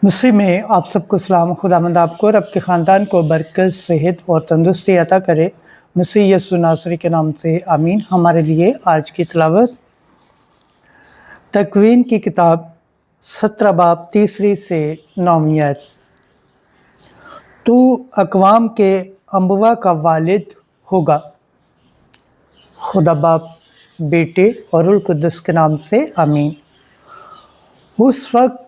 मसीह में आप सबको सलाम। खुदावंद आपको और आपके ख़ानदान को बरकत, सेहत और तंदुरुस्ती अता करे। मसीह यीशु नासरी के नाम से आमीन। हमारे लिए आज की तिलावत तकवीन की किताब 17 बाब 3 से 9 आयत। तू अक़वाम के अम्बवा का वालिद होगा। खुदा बाप, बेटे और रूह कुद्दुस के नाम से आमीन। उस वक्त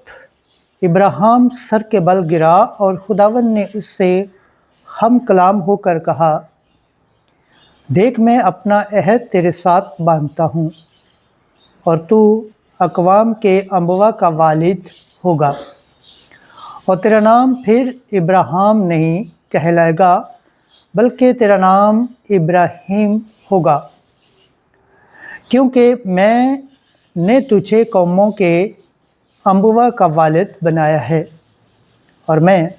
इब्राहिम सर के बल गिरा और खुदावंद ने उससे हम कलाम होकर कहा, देख मैं अपना अहद तेरे साथ बांधता हूँ और तू अक़वाम के अम्बवा का वालिद होगा और तेरा नाम फिर इब्राहिम नहीं कहलाएगा बल्कि तेरा नाम इब्राहिम होगा, क्योंकि मैंने तुझे कौमों के अम्बवा का वालिद बनाया है और मैं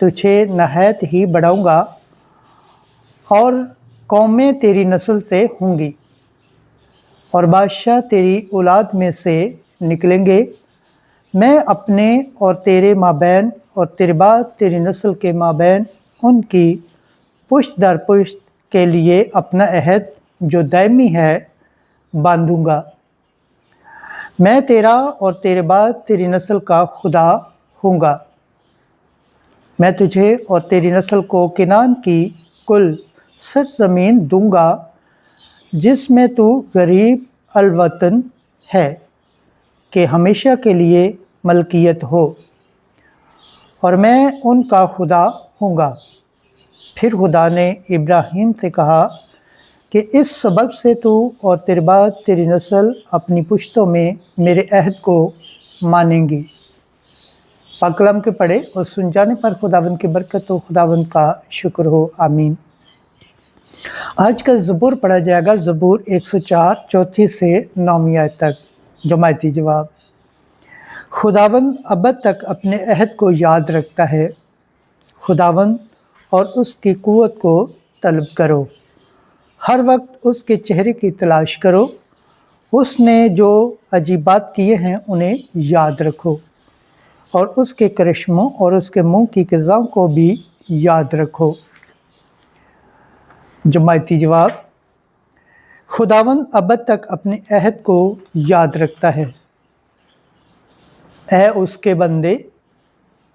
तुझे नहायत ही बढ़ाऊँगा और कौमें तेरी नस्ल से होंगी और बादशाह तेरी औलाद में से निकलेंगे। मैं अपने और तेरे माबैन और तेरे बाद तेरी नस्ल के माबैन उनकी पुश्त दर पुश्त के लिए अपना अहद जो दायमी है बांधूँगा। मैं तेरा और तेरे बाद तेरी नस्ल का खुदा हूँगा। मैं तुझे और तेरी नस्ल को किनान की कुल सरज़मीन दूँगा जिसमें तू गरीब अलवतन है कि हमेशा के लिए मलकियत हो, और मैं उनका खुदा हूँगा। फिर खुदा ने इब्राहिम से कहा कि इस सबब से तू और तेरे बाद तेरी नस्ल अपनी पुश्तों में मेरे अहद को मानेंगी। पाक कलाम के पढ़े और सुन जाने पर खुदावंद की बरकत हो, खुदावंद का शुक्र हो, आमीन। आज का ज़बूर पढ़ा जाएगा, ज़बूर 104 चौथी से 9 आयत तक। जमायती जवाब। खुदावंद अब तक अपने अहद को याद रखता है। खुदावंद और उसकी कुव्वत को तलब करो, हर वक्त उसके चेहरे की तलाश करो। उसने जो अजीबात किए हैं उन्हें याद रखो और उसके करिश्मों और उसके मुंह की क़ज़ाओं को भी याद रखो। जमायती जवाब। खुदावंद अब तक अपने अहद को याद रखता है। ऐ उसके बंदे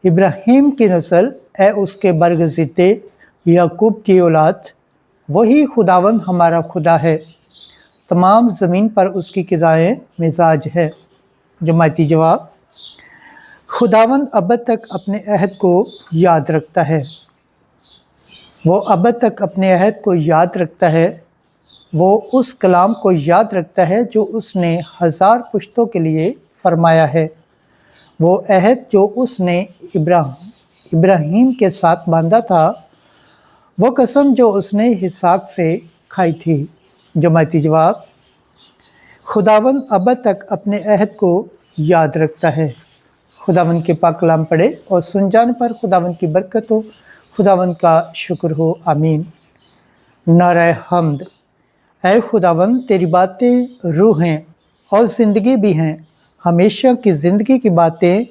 इब्राहिम की नस्ल, ऐ उसके बरगज़िद्दे याकूब की औलाद, वही खुदावंद हमारा खुदा है। तमाम ज़मीन पर उसकी क़ज़ाएँ मिजाज है। जमायती जवाब। खुदावंद अब तक अपने अहद को याद रखता है। वो अब तक अपने अहद को याद रखता है। वो उस कलाम को याद रखता है जो उसने 1000 पुश्तों के लिए फरमाया है। वो अहद जो उसने इब्राहिम के साथ बांधा था, वो कसम जो उसने इसहाक से खाई थी। जमायती जवाब। खुदावंद अब तक अपने अहद को याद रखता है। खुदावंद के पाक कलाम पढ़े और सुन जाने पर खुदावंद की बरकत हो, खुदावंद का शुक्र हो, आमीन। नारे हम्द। ऐ खुदावंद, तेरी बातें रूह हैं और ज़िंदगी भी हैं। हमेशा की ज़िंदगी की बातें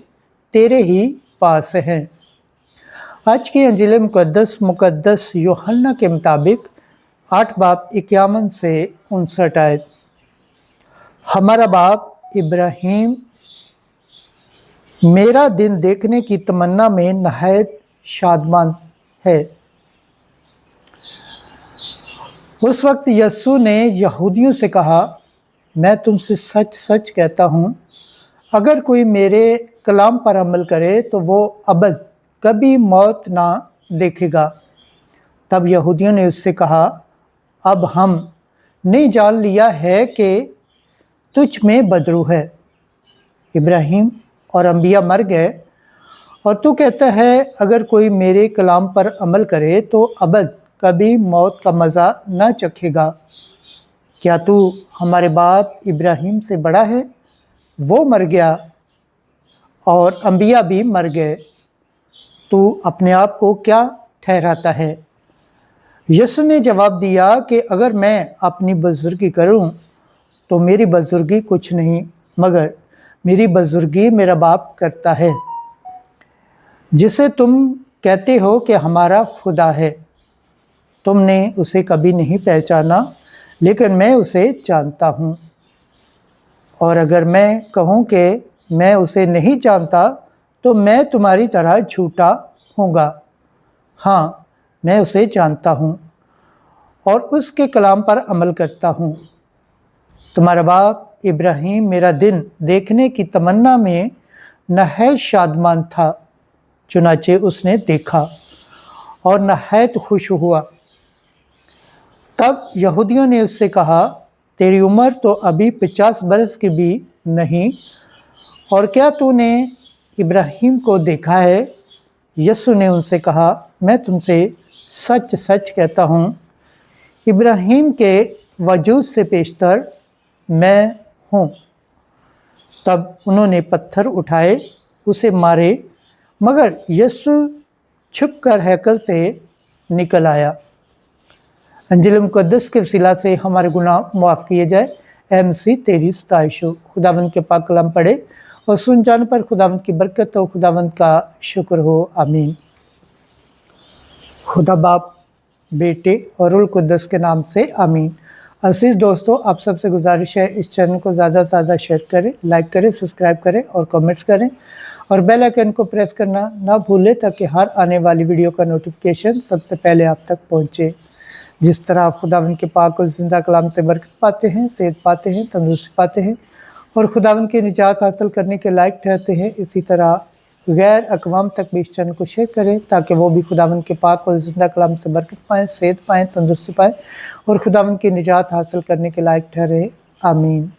तेरे ही पास हैं। आज की अंजील मुक़द्दस यूहन्ना के मुताबिक 8 बाब 51 से 59 आयत। हमारा बाप इब्राहिम मेरा दिन देखने की तमन्ना में नहायत शादमान है। उस वक्त यस्सु ने यहूदियों से कहा, मैं तुमसे सच सच कहता हूँ, अगर कोई मेरे कलाम पर अमल करे तो वो अबद कभी मौत ना देखेगा। तब यहूदियों ने उससे कहा, अब हम ने जान लिया है कि तुझ में बदरू है। इब्राहिम और अंबिया मर गए और तू कहता है अगर कोई मेरे कलाम पर अमल करे तो अबद कभी मौत का मज़ा न चखेगा। क्या तू हमारे बाप इब्राहिम से बड़ा है? वो मर गया और अंबिया भी मर गए, तू अपने आप को क्या ठहराता है? यीशु ने जवाब दिया कि अगर मैं अपनी बुजुर्गी करूं तो मेरी बुजुर्गी कुछ नहीं, मगर मेरी बुजुर्गी मेरा बाप करता है। जिसे तुम कहते हो कि हमारा खुदा है, तुमने उसे कभी नहीं पहचाना, लेकिन मैं उसे जानता हूँ। और अगर मैं कहूँ कि मैं उसे नहीं जानता, तो मैं तुम्हारी तरह झूठा हूँगा। हाँ, मैं उसे जानता हूँ और उसके कलाम पर अमल करता हूँ। तुम्हारा बाप इब्राहिम मेरा दिन देखने की तमन्ना में नहायत शादमान था, चुनाचे उसने देखा और नहायत खुश हुआ। तब यहूदियों ने उससे कहा, तेरी उम्र तो अभी 50 बरस की भी नहीं, और क्या तूने इब्राहिम को देखा है? यीशु ने उनसे कहा, मैं तुमसे सच सच कहता हूँ, इब्राहिम के वजूद से पेशतर मैं हूँ। तब उन्होंने पत्थर उठाए उसे मारे, मगर यीशु छुपकर हैकल से निकल आया। अंजिल मुक़द्दस के वसीला से हमारे गुनाह माफ़ किए जाए। ऐ मसीह तेरी सताइश हो। खुदावंद के पाक कलाम पढ़े और सुन जाने पर खुदावंद की बरकत हो। खुदावंद का शुक्र हो। आमीन। खुदा बाप, बेटे और रूह कुद्दस के नाम से आमीन। अजीज दोस्तों, आप सबसे गुजारिश है इस चैनल को ज़्यादा से ज़्यादा शेयर करें, लाइक करें, सब्सक्राइब करें और कमेंट्स करें और बेल आइकन को प्रेस करना ना भूलें ताकि हर आने वाली वीडियो का नोटिफिकेशन सबसे पहले आप तक पहुंचे। जिस तरह आप खुदावंद के पाक और ज़िंदा कलाम से बरकत पाते हैं, सेहत पाते हैं, तंदुरुस्ती पाते हैं और खुदावंद की निजात हासिल करने के लायक ठहरते हैं, इसी तरह गैर अक़वाम तक भी इस चैनल को शेयर करें ताकि वो भी खुदावंद के पाक और ज़िंदा कलाम से बरकत पाएँ, सेहत पाएँ, तंदुरुस्ती पाएँ और खुदावंद की निजात हासिल करने के लायक ठहरे। आमीन।